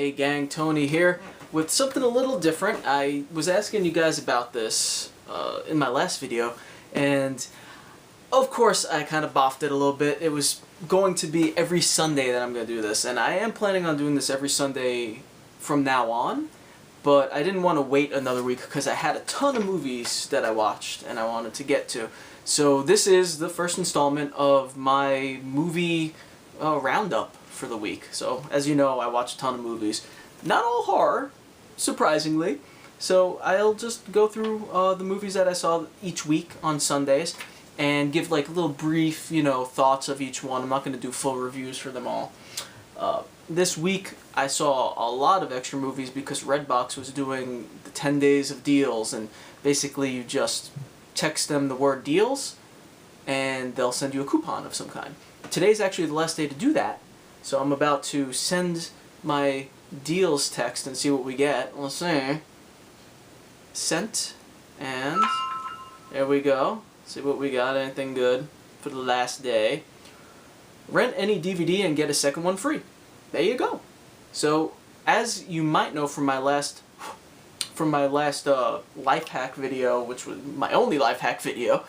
Hey gang, Tony here with something a little different. I was asking you guys about this in my last video, and of course I kind of boffed it a little bit. It was going to be every Sunday that I'm going to do this, and I am planning on doing this every Sunday from now on, but I didn't want to wait another week because I had a ton of movies that I watched and I wanted to get to. So this is the first installment of my movie Roundup for the week. So as you know, I watch a ton of movies. Not all horror, surprisingly. So I'll just go through the movies that I saw each week on Sundays and give like little brief, thoughts of each one. I'm not going to do full reviews for them all. This week I saw a lot of extra movies because Redbox was doing the 10 days of deals, and basically you just text them the word deals and they'll send you a coupon of some kind. Today's actually the last day to do that, so I'm about to send my deals text and see what we get. Let's see. Sent, and there we go. See what we got. Anything good for the last day. Rent any DVD and get a second one free. There you go. So as you might know from my last life hack video, which was my only life hack video,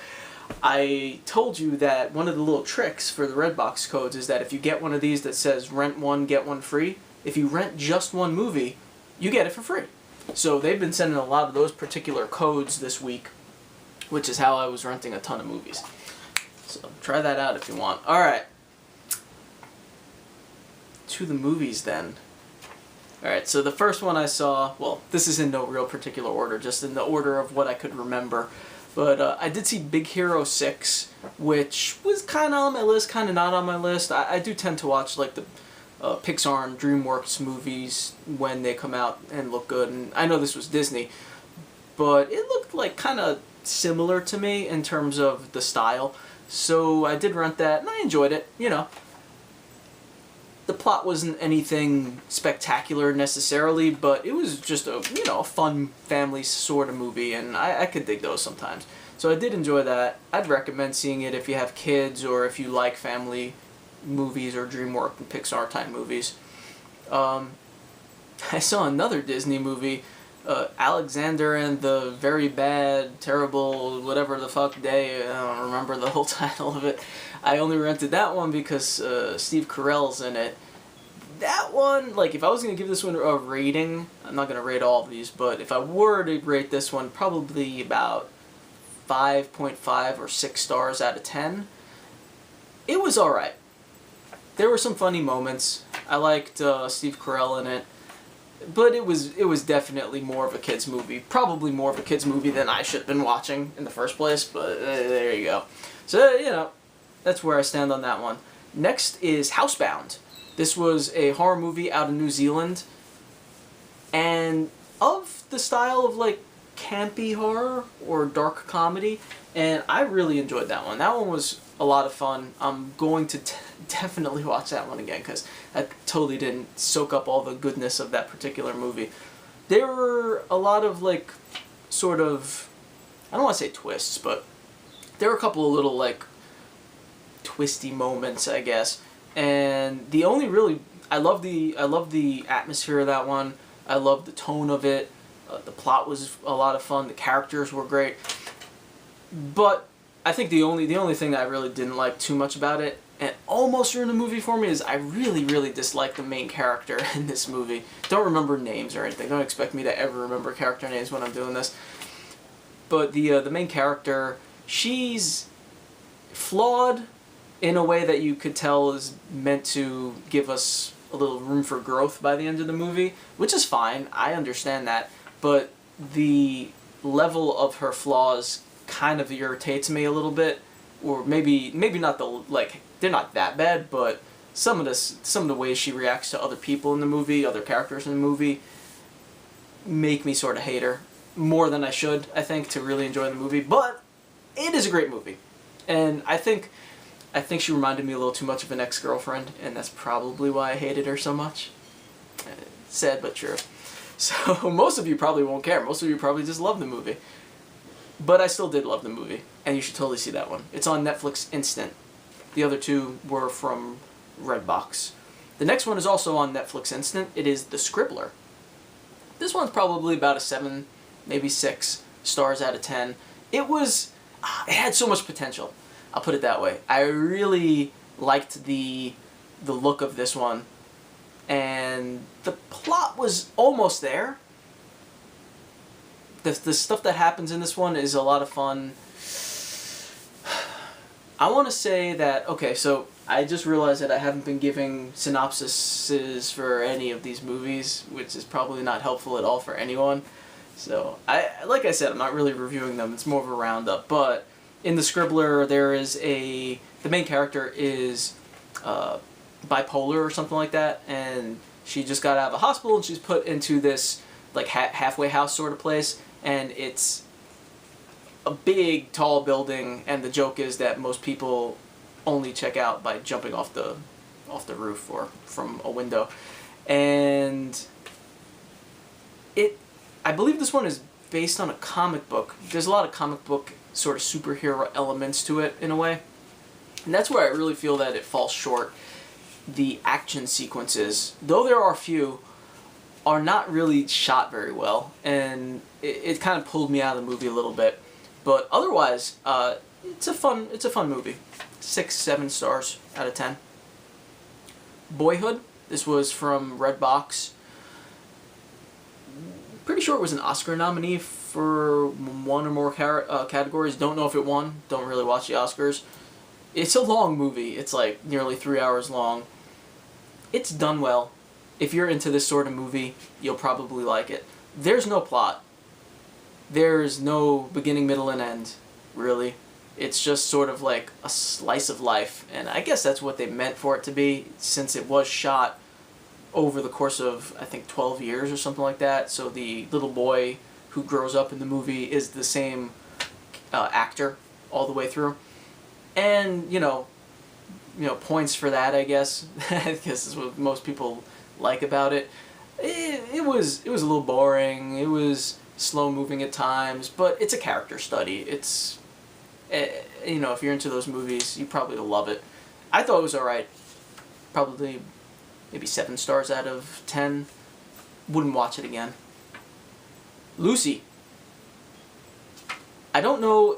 I told you that one of the little tricks for the Redbox codes is that if you get one of these that says rent one, get one free, if you rent just one movie, you get it for free. So they've been sending a lot of those particular codes this week, which is how I was renting a ton of movies. So try that out if you want. Alright. To the movies then. Alright, so the first one I saw, well, this is in no real particular order, just in the order of what I could remember. But I did see Big Hero 6, which was kind of on my list, kind of not on my list. I do tend to watch like the Pixar and DreamWorks movies when they come out and look good. And I know this was Disney, but it looked like kind of similar to me in terms of the style. So I did rent that, and I enjoyed it, The plot wasn't anything spectacular necessarily, but it was just a fun family sort of movie, and I could dig those sometimes. So I did enjoy that. I'd recommend seeing it if you have kids or if you like family movies or DreamWorks and Pixar type movies. I saw another Disney movie, Alexander and the Very Bad, Terrible, whatever the fuck day. I don't remember the whole title of it. I only rented that one because Steve Carell's in it. That one, like, if I was going to give this one a rating, I'm not going to rate all of these, but if I were to rate this one, probably about 5.5 or 6 stars out of 10. It was alright. There were some funny moments. I liked Steve Carell in it. But it was definitely more of a kid's movie. Probably more of a kid's movie than I should have been watching in the first place, but there you go. So, that's where I stand on that one. Next is Housebound. This was a horror movie out of New Zealand, and of the style of like campy horror or dark comedy, and I really enjoyed that one. That one was a lot of fun. I'm going to definitely watch that one again because I totally didn't soak up all the goodness of that particular movie. There were a lot of like sort of, I don't want to say twists, but there were a couple of little like twisty moments, I guess. And the only really, I love the atmosphere of that one. I love the tone of it. The plot was a lot of fun. The characters were great. But I think the only thing that I really didn't like too much about it, and almost ruined the movie for me, is I really, really disliked the main character in this movie. Don't remember names or anything. Don't expect me to ever remember character names when I'm doing this. But the main character, she's flawed in a way that you could tell is meant to give us a little room for growth by the end of the movie, which is fine. I understand that. But the level of her flaws kind of irritates me a little bit, or maybe not they're not that bad, but some of the ways she reacts to other people in the movie, other characters in the movie, make me sort of hate her more than I should, I think, to really enjoy the movie. But it is a great movie, and I think she reminded me a little too much of an ex-girlfriend, and that's probably why I hated her so much. Sad but true. So most of you probably won't care. Most of you probably just love the movie. But I still did love the movie, and you should totally see that one. It's on Netflix Instant. The other two were from Redbox. The next one is also on Netflix Instant. It is The Scribbler. This one's probably about a 7, maybe 6 stars out of 10. It had so much potential. I'll put it that way. I really liked the look of this one, and the plot was almost there. The stuff that happens in this one is a lot of fun. I want to say that, okay, so I just realized that I haven't been giving synopsises for any of these movies, which is probably not helpful at all for anyone. So, like I said, I'm not really reviewing them. It's more of a roundup. But in The Scribbler, the main character is bipolar or something like that, and she just got out of a hospital and she's put into this like halfway house sort of place, and it's a big, tall building, and the joke is that most people only check out by jumping off the roof or from a window. And I believe this one is based on a comic book. There's a lot of comic book sort of superhero elements to it in a way. And that's where I really feel that it falls short. The action sequences, though there are a few, are not really shot very well, and it kind of pulled me out of the movie a little bit. But otherwise, it's a fun movie. 6, 7 stars out of 10. Boyhood. This was from Redbox. Pretty sure it was an Oscar nominee for one or more categories. Don't know if it won. Don't really watch the Oscars. It's a long movie. It's like nearly 3 hours long. It's done well. If you're into this sort of movie, you'll probably like it. There's no plot. There's no beginning, middle, and end, really. It's just sort of like a slice of life, and I guess that's what they meant for it to be, since it was shot over the course of, I think, 12 years or something like that. So the little boy who grows up in the movie is the same actor all the way through. And, you know, points for that, I guess. I guess is what most people like about it. It was a little boring. It was slow moving at times, but it's a character study. It's, if you're into those movies, you probably will love it. I thought it was alright. Probably maybe 7 stars out of 10. Wouldn't watch it again. Lucy. I don't know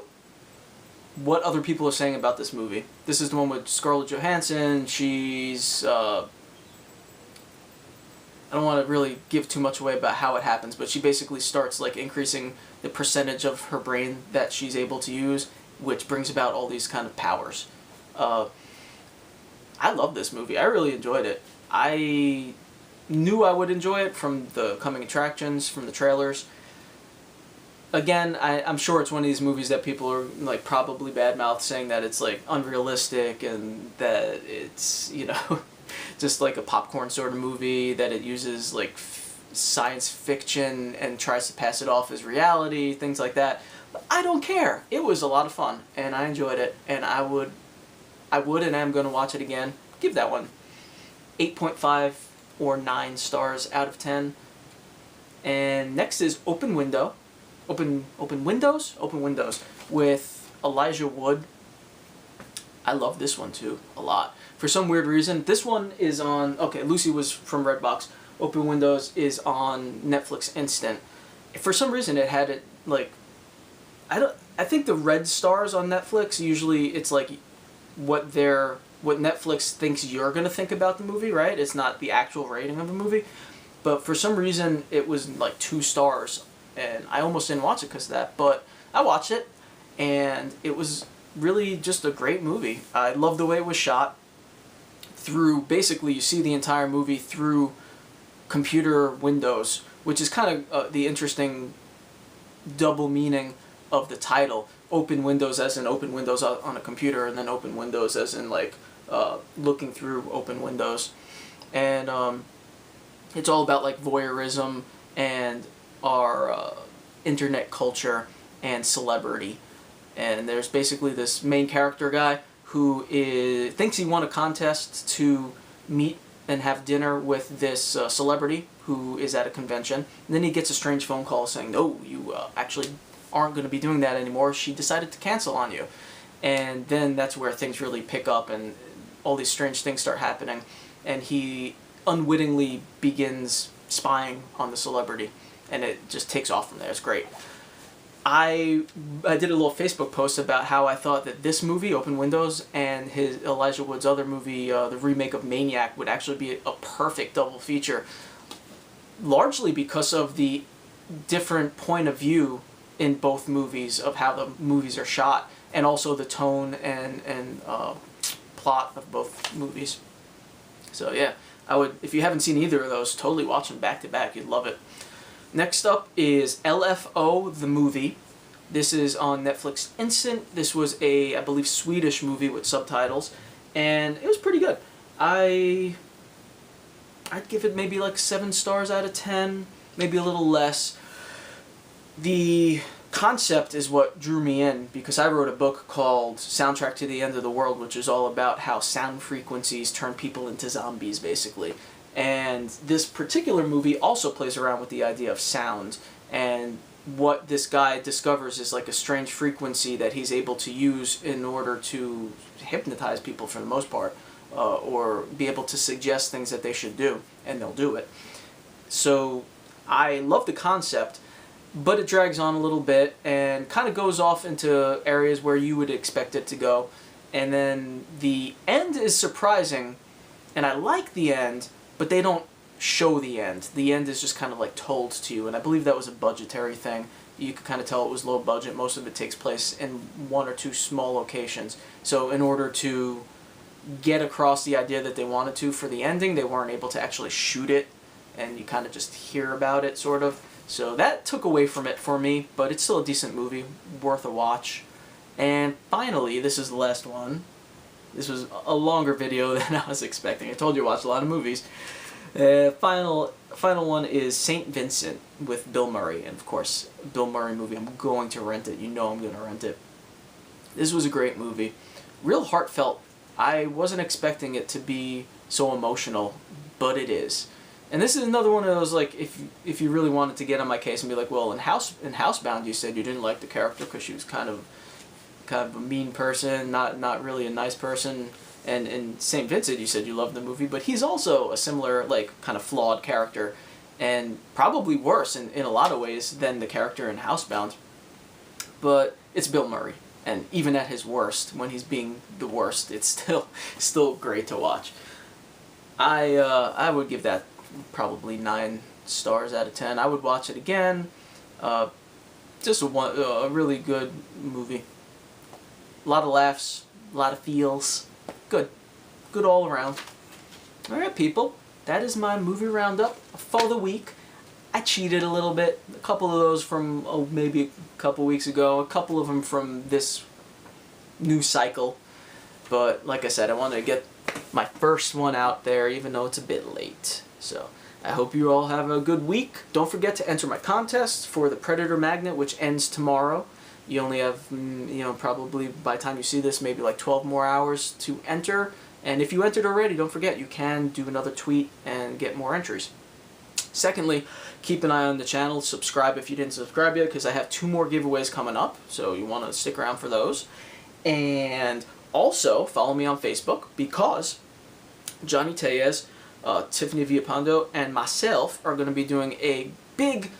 what other people are saying about this movie. This is the one with Scarlett Johansson. She's, I don't want to really give too much away about how it happens, but she basically starts like increasing the percentage of her brain that she's able to use, which brings about all these kind of powers. I love this movie. I really enjoyed it. I knew I would enjoy it from the coming attractions, from the trailers. Again, I'm sure it's one of these movies that people are like probably badmouth, saying that it's like unrealistic and that it's, just like a popcorn sort of movie, that it uses like science fiction and tries to pass it off as reality, things like that. But I don't care. It was a lot of fun, and I enjoyed it, and I would and am going to watch it again. Give that one 8.5 or 9 stars out of 10. And next is Open Windows with Elijah Wood. I love this one too a lot. For some weird reason, this one is on, Lucy was from Redbox. Open Windows is on Netflix Instant. For some reason it had it like, I think the red stars on Netflix, usually it's like what Netflix thinks you're going to think about the movie, right? It's not the actual rating of the movie. But for some reason it was like 2 stars, and I almost didn't watch it because of that, but I watched it, and it was really just a great movie. I love the way it was shot. Basically you see the entire movie through computer windows, which is kind of the interesting double meaning of the title. Open windows as in open windows on a computer, and then open windows as in like looking through open windows. And it's all about like voyeurism and our internet culture and celebrity. And there's basically this main character guy who thinks he won a contest to meet and have dinner with this celebrity who is at a convention. And then he gets a strange phone call saying, no, you actually aren't going to be doing that anymore. She decided to cancel on you. And then that's where things really pick up and all these strange things start happening. and he unwittingly begins spying on the celebrity, and it just takes off from there. It's great. I did a little Facebook post about how I thought that this movie, Open Windows, and his Elijah Wood's other movie, the remake of Maniac, would actually be a perfect double feature, largely because of the different point of view in both movies of how the movies are shot, and also the tone and plot of both movies. So yeah, I would, if you haven't seen either of those, totally watch them back to back. You'd love it. Next up is LFO, the movie. This is on Netflix Instant. This was a, I believe, Swedish movie with subtitles, and it was pretty good. I'd give it maybe like 7 stars out of 10, maybe a little less. The concept is what drew me in, because I wrote a book called Soundtrack to the End of the World, which is all about how sound frequencies turn people into zombies, basically. And this particular movie also plays around with the idea of sound, and what this guy discovers is like a strange frequency that he's able to use in order to hypnotize people for the most part, or be able to suggest things that they should do, and they'll do it. So I love the concept, but it drags on a little bit and kind of goes off into areas where you would expect it to go. And then the end is surprising, and I like the end, but they don't show the end. The end is just kind of like told to you, and I believe that was a budgetary thing. You could kind of tell it was low budget. Most of it takes place in 1 or 2 small locations. So in order to get across the idea that they wanted to for the ending, they weren't able to actually shoot it, and you kind of just hear about it, sort of. So that took away from it for me, but it's still a decent movie, worth a watch. And finally, this is the last one. This was a longer video than I was expecting. I told you I watched a lot of movies. Final one is St. Vincent with Bill Murray. And of course, Bill Murray movie. I'm going to rent it. You know I'm going to rent it. This was a great movie. Real heartfelt. I wasn't expecting it to be so emotional, but it is. And this is another one of those, like, if you really wanted to get on my case and be like, well, in Housebound you said you didn't like the character because she was kind of a mean person, not really a nice person. And in St. Vincent, you said you loved the movie, but he's also a similar, like, kind of flawed character, and probably worse in a lot of ways than the character in Housebound. But it's Bill Murray, and even at his worst, when he's being the worst, it's still great to watch. I would give that probably 9 stars out of 10. I would watch it again. Just a really good movie. A lot of laughs, a lot of feels. Good. Good all around. Alright, people. That is my movie roundup for the week. I cheated a little bit. A couple of those from maybe a couple weeks ago. A couple of them from this new cycle. But like I said, I wanted to get my first one out there, even though it's a bit late. So I hope you all have a good week. Don't forget to enter my contest for the Predator Magnet, which ends tomorrow. You only have, probably by the time you see this, maybe like 12 more hours to enter. And if you entered already, don't forget, you can do another tweet and get more entries. Secondly, keep an eye on the channel. Subscribe if you didn't subscribe yet, because I have 2 more giveaways coming up, so you want to stick around for those. And also, follow me on Facebook, because Johnny Tellez, Tiffany Villapando, and myself are going to be doing a big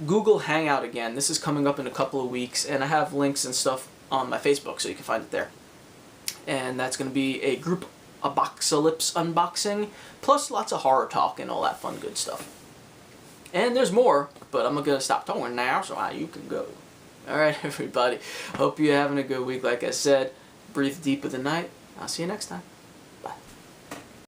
Google Hangout again. This is coming up in a couple of weeks, and I have links and stuff on my Facebook, so you can find it there. And that's going to be a group Abocalypse unboxing, plus lots of horror talk and all that fun good stuff. And there's more, but I'm going to stop talking now, so you can go. Alright, everybody. Hope you're having a good week. Like I said, breathe deep with the night. I'll see you next time. Bye.